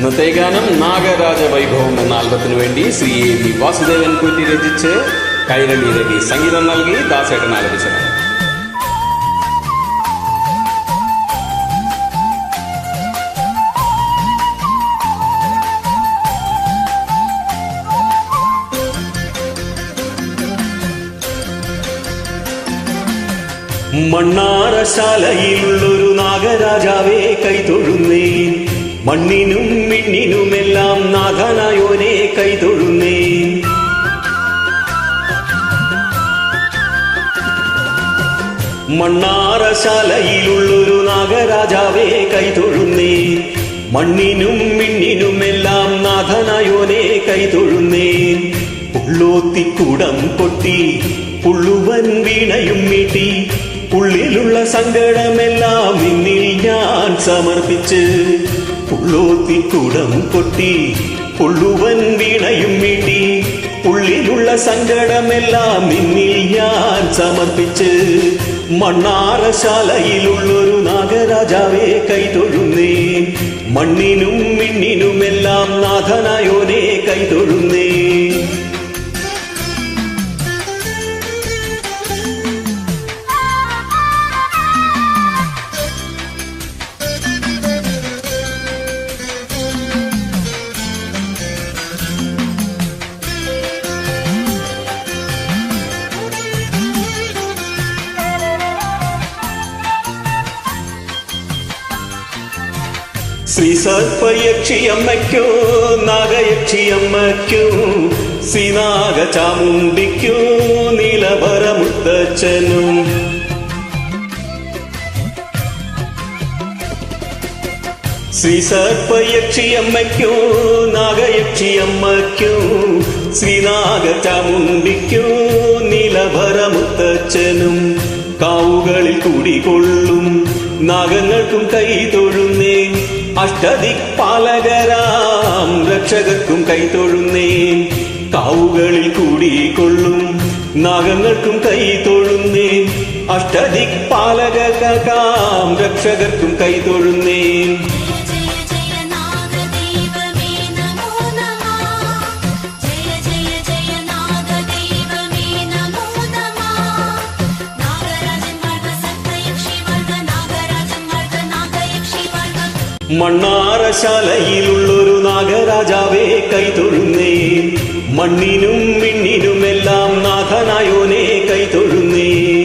ഇന്നത്തെ ഗാനം നാഗരാജ വൈഭവം എന്ന ആൽബത്തിനു വേണ്ടി ശ്രീ എ വി വാസുദേവൻ കുറ്റി രചിച്ച് കൈരളി രവി സംഗീതം നൽകി ദാസേട്ടൻ ആലപിച്ചത്. മണ്ണാറശാലയിലുള്ളൊരു നാഗരാജാവേ കൈതൊഴുന്നേൻ, മണ്ണിനും മിണ്ണിനുമെല്ലാം നാഥനായോനെ കൈതൊഴുന്നേൻ. മണ്ണാറശാലയിലുള്ളൊരു നാഗരാജാവേ കൈതൊഴുന്നേൻ, മണ്ണിനും മിണ്ണിനുമെല്ലാം നാഥനായോനെ കൈതൊഴുന്നേൻ. പുള്ളോത്തിക്കുടം കൊട്ടി പുള്ളുവൻ വീണയും മീട്ടി, ഉള്ളിലുള്ള സങ്കടമെല്ലാം നിന്നിൽ ഞാൻ സമർപ്പിച്ച്. പുള്ളോത്തിക്കുടം കൊട്ടി പുള്ളുവൻ വീണയും മീട്ടി, ഉള്ളിലുള്ള സങ്കടമെല്ലാം നിന്നിൽ ഞാൻ സമർപ്പിച്ച്. മണ്ണാറശാലയിലുള്ളൊരു നാഗരാജാവേ കൈതൊഴുന്നേൻ, മണ്ണിനും മിണ്ണിനുമെല്ലാം നാഥനായോനെ കൈതൊഴുന്നേൻ. ശ്രീ സർപ്പയക്ഷിയമ്മയ്ക്കോ നാഗയക്ഷിയമ്മയ്ക്കോ ശ്രീനാഗ ചാമുണ്ടിക്കോ നീലവരമുത്തച്ഛനും. ശ്രീ സർപ്പയക്ഷിയമ്മയ്ക്കോ നാഗയക്ഷിയമ്മയ്ക്കോ ശ്രീനാഗ ചാമുണ്ടിക്കോ നീലവരമുത്തച്ഛനും. കാവുകളിൽ കൂടികൊള്ളും നാഗങ്ങൾക്കും കൈതൊഴുന്നേ, അഷ്ടദിക്പാലകരാം രക്ഷകർക്കും കൈതൊഴുന്നേൻ. കാവുകളിൽ കൂടിക്കൊള്ളും നാഗങ്ങൾക്കും കൈതൊഴുന്നേൻ, അഷ്ടദിക്പാലകർക്കാം രക്ഷകർക്കും കൈതൊഴുന്നേൻ. മണ്ണാറശാലയിലുള്ളൊരു നാഗരാജാവേ കൈതൊഴുന്നേൻ, മണ്ണിനും മിണ്ണിനുമെല്ലാം നാഥനായോനെ കൈതൊഴുന്നേൻ.